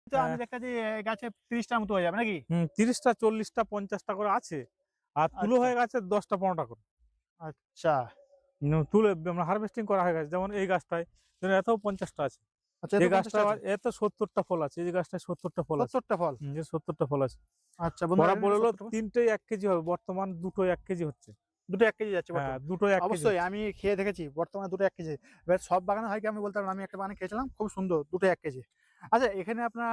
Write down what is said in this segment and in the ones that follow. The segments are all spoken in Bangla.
তো আমি দেখতেছি গাছে ৩০টার মতো হয়ে যাবে নাকি? ৩০টা ৪০টা ৫০টা করে আছে। আর তুলো আচ্ছা, হয়ে গেছে ১০টা ১৫টা করে। আচ্ছা, তুলে আমরা হারভেস্টিং করা হয়ে গেছে। যেমন এই গাছটায় এতেও ৫০টা আছে। আচ্ছা, এই এতে ৫০ গাছটা টা আবার আছে। এতে ৭০টা ফল আছে। এই যে গাছটায় ৭০টা ফল আছে। ৭০ টা ফল। যে ৭০টা ফল আছে। আচ্ছা বন্ধুরা ওরা এখানে বলল ৭০ টা ফল। ৩ টেই ১ কেজি হবে। বর্তমান দুটোই ১ কেজি হচ্ছে। দুটো ১ কেজি যাচ্ছে হ্যাঁ, বর্তমান। দুটোই ১ কেজি অবশ্যই হচ্ছে। আমি খেয়ে দেখেছি। বর্তমানে দুটো ১ কেজি। এবার সব বাগানে হয় কি আমি বলতে পারব না। আমি একটা বাগানে খেয়েছিলাম। খুব সুন্দর দুটোই ১ কেজি। আচ্ছা এখানে আপনার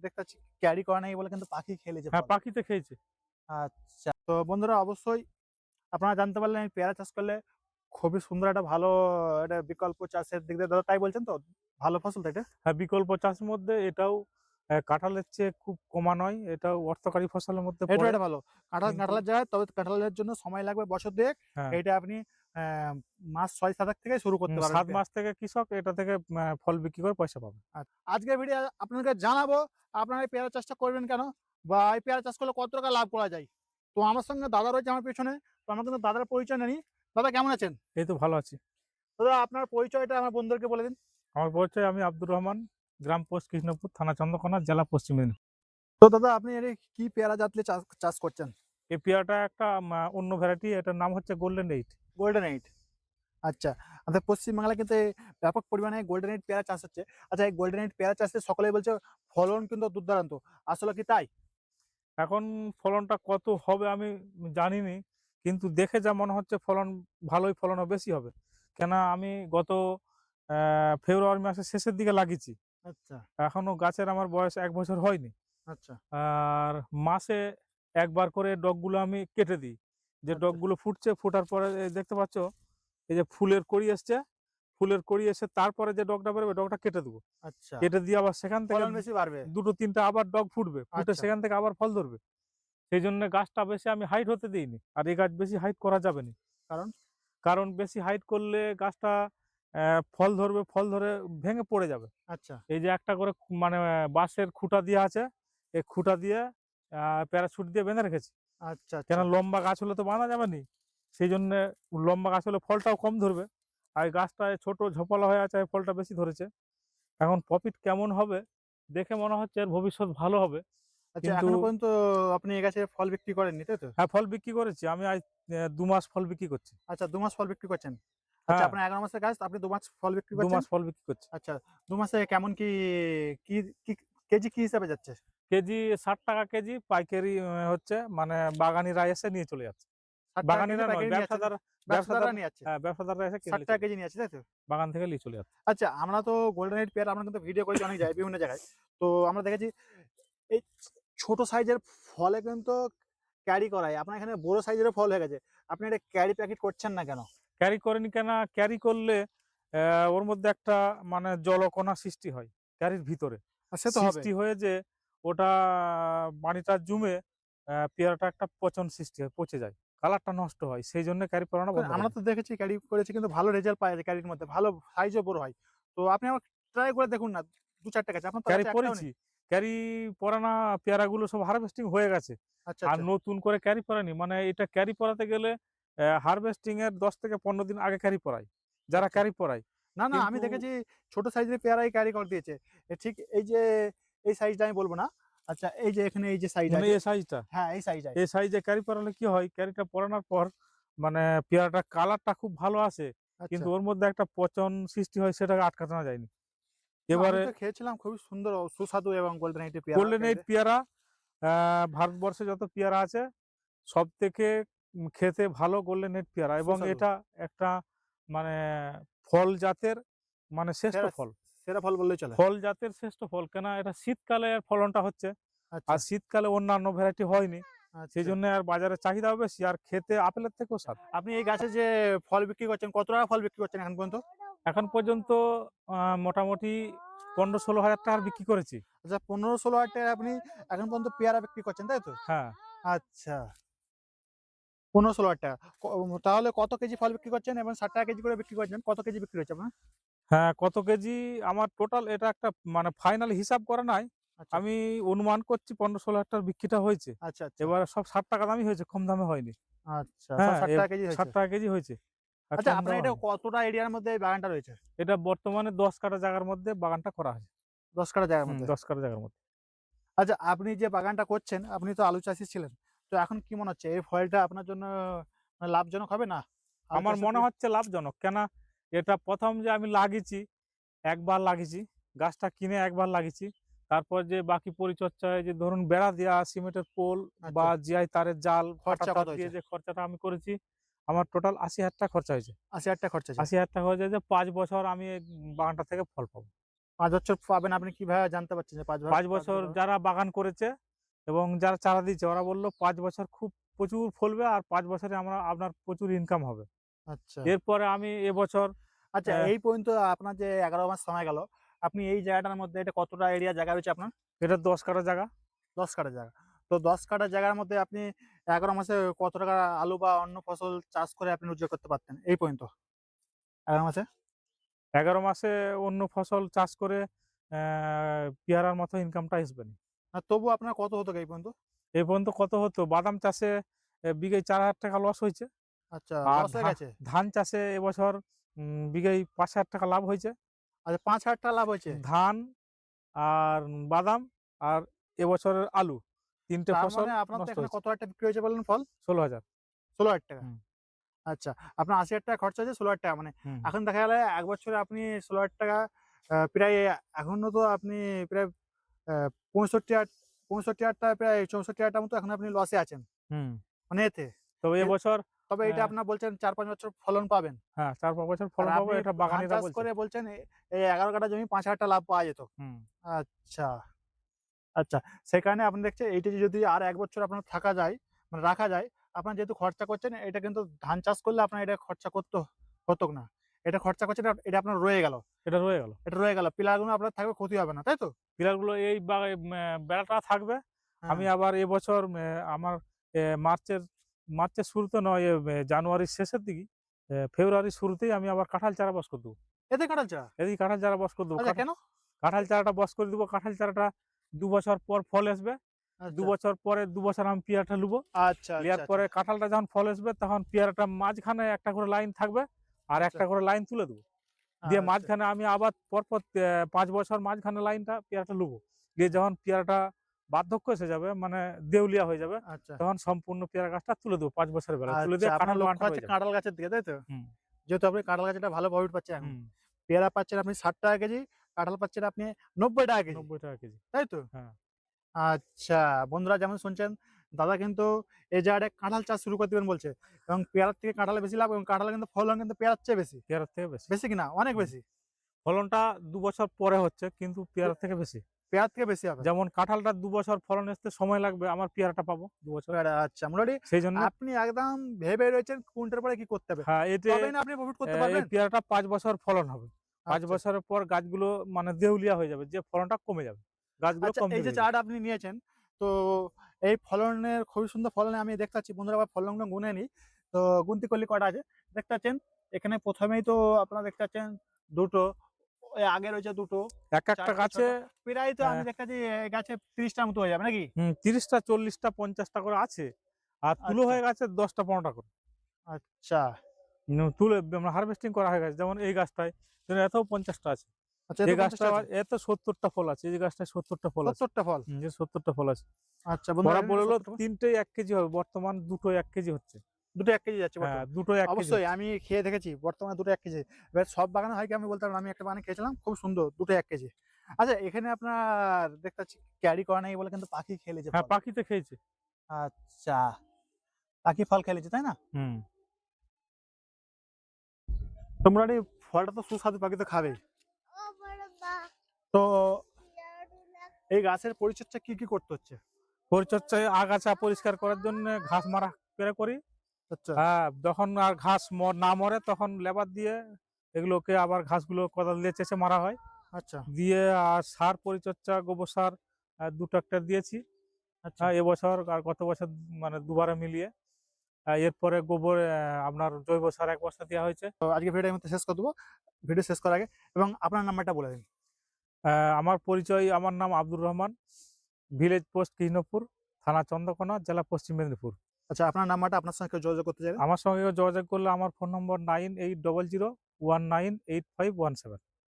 দেখতে পাচ্ছি ক্যারি করা নাই বলে কিন্তু পাখি খেয়ে নিয়েছে হ্যাঁ, ফল। পাখিতে খেয়েছে। আচ্ছা। তো বন্ধুরা অবশ্যই আপনারা জানতে পারলেন এই পেয়ারা চাষ করলে খুবই সুন্দর একটা ভালো একটা বিকল্প চাষের দিক দিয়ে দাদা তাই বলছেন তো? ভালো ফসল তো এটা? হ্যাঁ, বিকল্প চাষের মধ্যে এটাও কাঁঠালের চেয়ে খুব কমা নয়। এটাও অর্থকরী ফসলের মধ্যে এটাও পড়ে। একটা ভালো। কিন্তু কাঁঠালের জায়গায় তবে কাঁঠালের জন্য সময় লাগবে বছর ২ এক। হ্যাঁ, এইটা আপনি অ্যা মাস ৬-৭ থেকে শুরু করতে পারবেন ৭ মাস থেকে কৃষক এটা থেকে ফল বিক্রি করে পয়সা পাবে। আজকের ভিডিও আপনাদেরকে জানাবো আপনারা এই পেয়ারা চাষটা করবেন কেন? বা এই পেয়ারা চাষ করলে কত টাকা লাভ করা যায়? তো আমার সঙ্গে দাদা রয়েছে আমার পেছনে। তো আমরা কিন্তু দাদার পরিচয় নিয়ে নিই। দাদা কেমন আছেন? এই তো ভালো আছি। দাদা আপনার পরিচয়টা আমার বন্ধুদেরকে বলে দিন। আমার পরিচয় আমি আব্দুর রহমান, গ্রাম পোস্ট কৃষ্ণপুর, থানা চন্দ্রকোনা, জেলা পশ্চিম মেদিনীপুর। তো দাদা আপনি এর কি পেয়ারা জাতলে চাষ চাষ করছেন? এই পেয়ারাটা একটা অন্য ভ্যারাইটি, এটার নাম হচ্ছে গোল্ডেন এইট। Golden eight. আচ্ছা। আমাদের পশ্চিমবাংলায় কিন্তু ব্যাপক পরিমাণে গোল্ডেন এইট পেয়ারা চাষ হচ্ছে। আচ্ছা এই গোল্ডেন এইট পেয়ারা চাষে সকলেই বলছে ফলন কিন্তু দুর্দান্ত। আসলে কি তাই? এখন ফলনটা কত হবে আমি জানিনি। কিন্তু দেখে যা মনে হচ্ছে ফলন ভালোই, ফলনও বেশি হবে। কেন আমি গত ফেব্রুয়ারি মাসের শেষের দিকে লাগিয়েছি। আচ্ছা, এখনো গাছের আমার বয়স ১ বছর হয়নি। আচ্ছা, আর মাসে একবার করে ডগগুলো আমি কেটে দিই। যে আচ্ছা, ডগগুলো ফুটছে, ফোটার পরে দেখতে পাচ্ছ এই যে ফুলের কড়ি এসছে, ফুলের কড়ি এসে তারপরে যে ডগটা বেরোবে ডগটা কেটে দেবো। আচ্ছা। কেটে দিয়ে আবার সেখান থেকে ফলন বেশি বাড়বে। ২ টো ৩ টা আবার ডগ ফুটবে। ফুটে আচ্ছা, সেখান থেকে আবার ফল ধরবে। সেইজন্যে গাছটা বেশি আমি হাইট হতে দিইনি। আর এই গাছ বেশি হাইট করা যাবে না। কারণ? কারণ বেশি হাইট করলে গাছটা ফল ধরবে, ফল ধরে ভেঙে পড়ে যাবে। আচ্ছা, এই যে একটা করে মানে বাঁশের খুঁটা দেয়া আছে। এই খুঁটা দিয়ে প্যারাশুট দিয়ে বেঁধে রেখেছি। আচ্ছা, কেন আচ্ছা। লম্বা গাছ হলে তো বাঁধা যাবে নি। সেইজন্যে লম্বা গাছ হলে ফলটাও কম ধরবে। আর এই গাছটায় ছোট ঝোপালো হয়ে আছে, এই ফলটা বেশি ধরেছে। এখন প্রফিট কেমন হবে? দেখে মনে হচ্ছে এর ভবিষ্যৎ ভালো হবে। আচ্ছা কিন্তু এখনো পর্যন্ত আপনি এ গাছের ফল বিক্রি করেননি, তাই তো? হ্যাঁ, ফল বিক্রি করেছি। আমি আজ ২ মাস ফল বিক্রি করছি। আচ্ছা ২ মাস ফল বিক্রি করছেন। আচ্ছা হ্যাঁ, আপনার ১১ মাসের গাছ আপনি ২ মাস ফল বিক্রি ২ করছেন। মাস ফল বিক্রি করছি। আচ্ছা ২ মাসে কেমন কি কি কেজি কি হিসাবে যাচ্ছে? কেজি ৳৬০ কেজি পাইকারি হচ্ছে মানে বাগানিরা এসে নিয়ে চলে যাচ্ছে। ৳৬০ কেজি বাগানিরা নয়, পাইকারি নিয়ে যাচ্ছে। ব্যবসাদার ব্যবসাদার ব্যবসাদাররা নিয়ে যাচ্ছে। হ্যাঁ, ব্যবসাদাররা এসে কিনে নিয়ে ৳৬০ চলে কেজি যাচ্ছে। নিয়ে যাচ্ছে, তাই তো? বাগান থেকে নিয়ে চলে যাচ্ছে। আচ্ছা আমরা তো গোল্ডেন রেড পেয়ারা আমরা কিন্তু ভিডিও করেছি অনেক জায়গায় বিভিন্ন জায়গায়। তো আমরা দেখেছি এই ছোট সাইজের ফলে কিন্তু ক্যারি করায়। আপনার এখানে বড় সাইজেরও ফল হয়ে গেছে। আপনি এটা ক্যারি প্যাকেট করছেন না কেন? ক্যারি করিনি কেন? ক্যারি করলে ওর মধ্যে একটা মানে জলকণা সৃষ্টি হয় ক্যারির ভিতরে। সে তো হবে। সৃষ্টি হয়ে যে ওটা পানিটা জমে পেয়ারাটা একটা পচন সৃষ্টি হয়, পচে যায়। কালারটা নষ্ট হয়। সেইজন্য ক্যারি করানো বন্ধ আমরা করে তো দিই। দেখেছি ক্যারি করেছি কিন্তু ভালো রেজাল্ট পাওয়া যায় ক্যারির মধ্যে। ভালো সাইজও বড় হয়। তো আপনি আমার ট্রাই করে দেখুন না ২-৪ টা গাছ। আপনার তো ক্যারি গাছে একটাও করেছি। নেই। ক্যারি পরানা পেয়ারাগুলো সব হারভেস্টিং হয়ে গেছে। আচ্ছা, আর আচ্ছা। নতুন করে ক্যারি পরাইনি। মানে এটা ক্যারি পরাতে গেলে হারভেস্টিং এর ১০ থেকে ১৫ দিন আগে ক্যারি পরাই। যারা আচ্ছা। ক্যারি পরায়। না, না আমি কিন্তু দেখেছি ছোট সাইজের পেয়ারাই ক্যারি করে দিয়েছে। ঠিক এই যে এই সাইজটা আমি বলব না। আচ্ছা এই যে এখানে এই যে সাইজ মানে আছে এ সাইজটা। হ্যাঁ, এই সাইজটাই। এ সাইজে ক্যারি পরালে কি হয়? ক্যারিটা পরানোর পর মানে পেয়ারাটার কালারটা খুব ভালো আসে। আচ্ছা। কিন্তু ওর মধ্যে একটা পচন সৃষ্টি হয়, সেটাকে আটকানো যায়নি। না আমি এবারে তো খেয়েছিলাম খুবই সুন্দর সুস্বাদু এবং গোল্ডেন এইট পেয়ারা গোল্ডেন এইট ক্যারিতে। পেয়ারা আ ভারতবর্ষে যত পেয়ারা আছে সবথেকে খেতে ভালো গোল্ডেন এইট পেয়ারা, এবং সুস্বাদু। এটা একটা মানে ফল জাতের মানে শ্রেষ্ঠ সেরা ফল। সেরা ফল বললেই চলে। ফল জাতের শ্রেষ্ঠ ফল। কেন এটা শীতকালে এর ফলনটা হচ্ছে। আচ্ছা, আর শীতকালে অন্যান্য ভ্যারাইটি হয়নি। আচ্ছা। সেইজন্য আর বাজারে চাহিদাও বেশি, আর খেতে আপেলের থেকেও স্বাদ। আপনি এই গাছে যে ফল বিক্রি করছেন, কত টাকা ফল বিক্রি করছেন এখন পর্যন্ত? এখন পর্যন্ত মোটামুটি ১৫-১৬ হাজার টাকার বিক্রি করেছি। আচ্ছা ১৫-১৬ হাজার টাকায় আপনি এখন পর্যন্ত পেয়ারা বিক্রি করছেন, তাই তো? হ্যাঁ, আচ্ছা ১৫-১৬ হাজার টাকা। তাহলে কত কেজি ফল বিক্রি করছেন এবং ৳৬০ কেজি করে বিক্রি করছেন? কত কেজি বিক্রি হচ্ছে আপনার? হ্যাঁ, কত কেজি আমার টোটাল এটা একটা মানে ফাইনাল হিসাব করা নাই। আচ্ছা, আমি অনুমান করছি ১৫-১৬ হাজার টাকার বিক্রিটা হয়েছে। আচ্ছা, আচ্ছা, এবারে সব ৳৬০ দামই হয়েছে, কম দামে হয়নি। আচ্ছা। সব হ্যাঁ, ৳৬০ কেজি হয়েছে। ৳৬০ কেজি হয়েছে। আর আচ্ছা কম আপনার দামে এটা হয়নি। কতটা এরিয়ার মধ্যে এই বাগানটা রয়েছে? এটা বর্তমানে ১০ কাঠা জায়গার মধ্যে বাগানটা করা হয়েছে। 10 কাঠা জায়গার মধ্যে। 10 কাঠা জায়গার মধ্যে। আচ্ছা, আপনি যে বাগানটা করছেন, আপনি তো আলু চাষী ছিলেন। তো এখন কি মনে হচ্ছে এই ফলটা আপনার জন্য মানে লাভজনক হবে না? আলু আমার চাষের মনে থেকে? হচ্ছে লাভজনক। এটা ১ম যে আমি লাগিয়েছি, একবার লাগিয়েছি। গাছটা কিনে একবার লাগিয়েছি। তারপর যে বাকি পরিচর্যায় যে ধরুন বেড়া দেয়া, সিমেন্টের পোল বা আচ্ছা, জিআই তারের জাল, ফাটা খরচা তার কত দিয়ে হয়েছে? যে খরচাটা আমি করেছি, আমার টোটাল ৮০,০০০ টাকা খরচা হয়েছে। ৮০,০০০ টাকা খরচা আছে। ৮০,০০০ টাকা হয়ে যায় যে ৫ বছর আমি এই বাগানটা থেকে ফল পাবো। ৫ বছর পাবেন আপনি কিভাবে জানতে পারছেন যে ৫ ৫ বছর বছর পাবেন? যারা বাগান করেছে এবং যারা চারা দিয়েছে ওরা বলল ৫ বছর খুব প্রচুর ফলবে আর ৫ বছরে আপনার প্রচুর ইনকাম হবে। আচ্ছা। এরপরে আমি এবছর আচ্ছা, অ্যা এই পর্যন্ত আপনার যে ১১ মাস সময় গেল, আপনি এই জায়গাটার মধ্যে এটা কতটা এরিয়া জায়গা রয়েছে আপনার? এটা ১০ কাঠা জায়গা। ১০ কাঠা জায়গা। তো ১০ কাঠা জায়গার মধ্যে আপনি ১১ মাসে কত টাকা আলু বা অন্য ফসল চাষ করে আপনি রোজগার করতে পারতেন এই পর্যন্ত? ১১ মাসে? ১১ মাসে অন্য ফসল চাষ করে পেয়ারার মতো ইনকামটা আসবে না। তবুও আপনার কত হতো এই পর্যন্ত? এই পর্যন্ত কত হতো? বাদাম চাষে বিঘায় ৳৪,০০০ টাকা লস হয়েছে। আচ্ছা, আর লস হয়ে গেছে। ধান চাষে এবছর বিঘায় ৳৫,০০০ টাকা লাভ হয়েছে। আচ্ছা, ৫,০০০ টাকা লাভ হয়েছে। ধান আর বাদাম আর এবছরের আলু ৩ টে তার ফসল মানে আপনার তো নষ্ট এখানে হয়েছে। কত টাকা বিক্রি হয়েছে বললেন ফল? ১৬,০০০। ১৬,০০০ টাকা। হুম, আচ্ছা, আপনার ৮০,০০০ টাকা খরচা হয়েছে ১৬,০০০ টাকা। মানে হুম। এখন দেখা গেল ১ বছরে আপনি ১৬,০০০ টাকা প্রায় এখনো তো আপনি প্রায় আ ৬৫,০০০ টাকা প্রায় ৬৪,০০০ টাকার মতো এখন আপনি লসে আছেন। হুম। মানে এতে। তবে এ এবছর তবে এটা আপনার বলছেন ৪-৫ বছর ফলন পাবেন। হ্যাঁ, ৪-৫ বছর আর ফলন পাবো আপনি এটা ধান বাগানিরা চাষ বলছে। করে বলছেন এই ১১ কাঠা জমি ৫,০০০ টাকা লাভ পাওয়া যেত। হুম। আচ্ছা, আচ্ছা। সেই কারণে আপনি দেখছেন এইটা যদি আর ১ বছর আপনার থাকা যায়, মানে রাখা যায়, আপনার যেহেতু খরচা করছেন এটা কিন্তু ধান চাষ করলে আপনার এটা খরচা করতে হতো না। এটা খরচা করছেন এটা আপনার রয়ে গেল। এটা রয়ে গেল। এটা রয়ে গেল। পিলারগুলো আপনার থাকবে ক্ষতি হবে না, তাই তো? পিলারগুলো এই বেড়াটা থাকবে। হ্যাঁ। আমি আবার এবছর আমার মার্চের মার্চের শুরুতে নয় জানুয়ারির শেষের দিকে ফেব্রুয়ারির শুরুতেই আমি আবার কাঁঠাল চারা বস করে দেবো। এতে কাঁঠাল চারা? এদিকে কাঁঠাল চারা বস করে দেবো। আচ্ছা, কেন? কাঁঠাল চারাটা বস করে দেবো। কাঁঠাল চারাটা ২ বছর পর ফল আসবে। ২ আচ্ছা। বছর পরে ২ বছর আমি পেয়ারাটা লুবো। আচ্ছা, আচ্ছা, লিয়ার আচ্ছা, পরে কাঁঠালটা যখন ফল আসবে তখন পেয়ারাটা মাঝখানে একটা করে লাইন থাকবে। আর আচ্ছা, একটা করে লাইন তুলে দেবো। দিয়ে আচ্ছা, মাঝখানে আমি আবার পরপর ৫ বছর মাঝখানে লাইনটা পেয়ারাটা লুবো। দিয়ে যখন পেয়ারাটা বার্ধক্য এসে যাবে মানে দেউলিয়া হয়ে যাবে, আচ্ছা, তখন সম্পূর্ণ পেয়ারা গাছটা তুলে দেবো ৫ বছরের বেলায়। তুলে আচ্ছা। দিয়ে আপনার কাঁঠাল লক্ষ্য বাগানটা আছে হয়ে যাবে। কাঁঠাল গাছের দিকে, তাই তো? হুম, যেহেতু আপনি কাঁঠাল গাছে একটা ভালো প্রফিট পাচ্ছেন এখন। হুম। পেয়ারা পাচ্ছেন আপনি ৳৬০ কেজি, কাঁঠাল পাচ্ছেন আপনি ৳৯০ কেজি, ৳৯০ কেজি। তাই তো? হ্যাঁ, আচ্ছা, বন্ধুরা যেমন শুনছেন, দাদা কিন্তু এই জায়গাটায় কাঁঠাল চাষ শুরু করে দিবেন বলছে এবং পেয়ারার থেকে কাঁঠালে বেশি লাভ এবং কাঁঠালে কিন্তু ফলন কিন্তু পেয়ারার চেয়ে বেশি। পেয়ারার থেকে বেশি। বেশি কিনা? অনেক হুম। বেশি। ফলনটা ২ বছর পরে হচ্ছে কিন্তু পে পেয়ারার থেকে বেশি। পেয়ারার থেকে বেশি হবে। যেমন কাঁঠালটা ২ বছর ফলন আসতে সময় লাগবে, আমার পেয়ারাটা পাবো ২ বছর। পেয়ারা আচ্ছা, মোটামুটি সেইজন্য আপনি একদম ভেবে রয়েছেন কোনটার পরে কি করতে হবে। হ্যাঁ, তবেই না আপনি প্রফিট করতে এই পারবেন? পেয়ারাটা ৫ বছর ফলন হবে। ৫ আচ্ছা, বছরের পর গাছগুলো মানে দেউলিয়া হয়ে যাবে। যে ফলনটা কমে যাবে। গাছগুলো আচ্ছা, এই কমজোরি যে হয়ে যাবে। চারাটা আপনি নিয়েছেন, তো এই ফলনের খুবই সুন্দর ফলনে আমি দেখতে পাচ্ছি বন্ধুরা আবার ফলনগুলো গুনে নিই। তো গুনতি করলে কয়টা আছে? দেখতে পাচ্ছেন এখানে ১ম এই তো আপনারা দেখতে পাচ্ছেন ২ টো, ওই আগে রয়েছে ২ টো, একটা ৪ টে, গাছে ৬ টো। প্রায় তো আমি অ্যা দেখতে পাচ্ছি গাছে ৩০ টার মতো হয়ে যাবে নাকি? ৩০ টা ৪০ টা ৫০ টা করে আছে। আর তুলো আচ্ছা, হয়ে গেছে ১০ টা ১৫ টা করে। আচ্ছা, তুলে আমরা হারভেস্টিং করা হয়ে গেছে। যেমন এই গাছটায় এতেও ৫০ টা আছে। আচ্ছা, এ এই তো ৫০ গাছটা টা আবার আছে। এতে ৭০ টা ফল আছে। এই যে গাছটায় ৭০ টা ফল আছে। ৭০ টা ফল। যে ৭০ টা ফল আছে। আচ্ছা বন্ধুরা ওরা এখানে বলল ৭০ টা ফল। ৩ টেই ১ কেজি হবে। বর্তমান দুটোই ১ কেজি হচ্ছে। ২ টো ১ কেজি যাচ্ছে হ্যাঁ, বর্তমানে। দুটোই ১ কেজি অবশ্যই হচ্ছে। আমি খেয়ে দেখেছি। বর্তমানে ২ টো ১ কেজি। এবার সব বাগানে হয় কি আমি বলতে পারব না। আমি একটা বাগানে খেয়েছিলাম। খুব সুন্দর ২ টো ১ কেজি। আচ্ছা, এখানে আপনার দেখতে পাচ্ছি ক্যারি করা নেই বলে কিন্তু পাখি খেয়ে নিয়েছে হ্যাঁ, ফল। পাখিতে খেয়েছে। আচ্ছা, পাখি ফল খেয়ে নিয়েছে, তাই না? হুম। তো মোটামুটি ফলটা তো সুস্বাদু, পাখি তো খাবেই। তো এই গাছের পরিচর্যা কি করতে হচ্ছে? পরিচর্যায় আগাছা পরিষ্কার করার জন্যে ঘাস মারা করি। আচ্ছা, হ্যাঁ, যখন আর ঘাস না মরে তখন লেবার দিয়ে এগুলোকে আবার ঘাসগুলো কোদাল দিয়ে চেঁচে মারা হয়। আচ্ছা, দিয়ে আর সার পরিচর্যা গোবর সার ২ ট্রাক্টর দিয়েছি। আচ্ছা। এবছর আর গত বছর মানে দুবারে মিলিয়ে। এরপরে গোবর আপনার জৈব সার ১ বস্তা দেওয়া হয়েছে। তো আজকে ভিডিওটা এই মুহূর্তে শেষ করে দেবো। ভিডিও শেষ করার আগে এবং আপনার নাম্বারটা বলে দিন। আমার পরিচয়, আমার নাম আব্দুর রহমান। ভিলেজ পোস্ট কৃষ্ণপুর, থানা চন্দ্রকোনা, জেলা পশ্চিম মেদিনীপুর। আচ্ছা, আপনার নাম্বারটা আপনার সঙ্গে কেউ যোগাযোগ করতে চাইলে? আমার সঙ্গে যোগাযোগ করলে আমার ফোন নম্বর 9800 1985117।